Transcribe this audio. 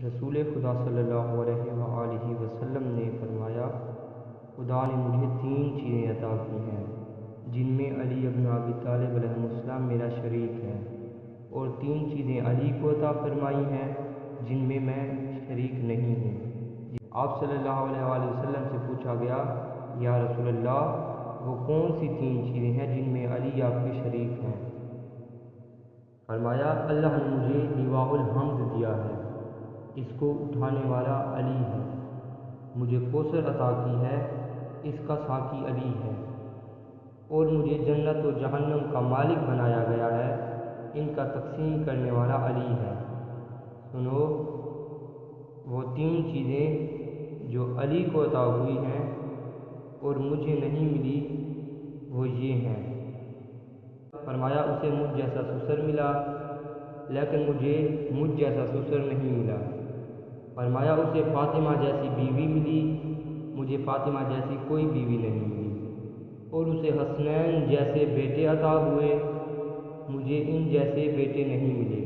رسول خدا صلی اللہ علیہ وآلہ وسلم نے فرمایا، خدا نے مجھے 3 چیزیں عطا کی ہیں جن میں علی ابن ابی طالب علیہ السلام میرا شریک ہے، اور 3 چیزیں علی کو عطا فرمائی ہیں جن میں میں شریک نہیں ہوں۔ آپ صلی اللہ علیہ وآلہ وسلم سے پوچھا گیا، یا رسول اللہ، وہ کون سی 3 چیزیں ہیں جن میں علی آپ کے شریک ہیں؟ فرمایا، اللہ نے مجھے لواء الحمد دیا ہے، اس کو اٹھانے والا علی ہے۔ مجھے کوثر عطا کی ہے، اس کا ساقی علی ہے۔ اور مجھے جنت و جہنم کا مالک بنایا گیا ہے، ان کا تقسیم کرنے والا علی ہے۔ سنو، وہ 3 چیزیں جو علی کو عطا ہوئی ہیں اور مجھے نہیں ملی، وہ یہ ہیں۔ فرمایا، اسے مجھ جیسا سسر ملا، لیکن مجھے مجھ جیسا سسر نہیں ملا۔ فرمایا، اسے فاطمہ جیسی بیوی ملی، مجھے فاطمہ جیسی کوئی بیوی نہیں ملی۔ اور اسے حسنین جیسے بیٹے عطا ہوئے، مجھے ان جیسے بیٹے نہیں ملے۔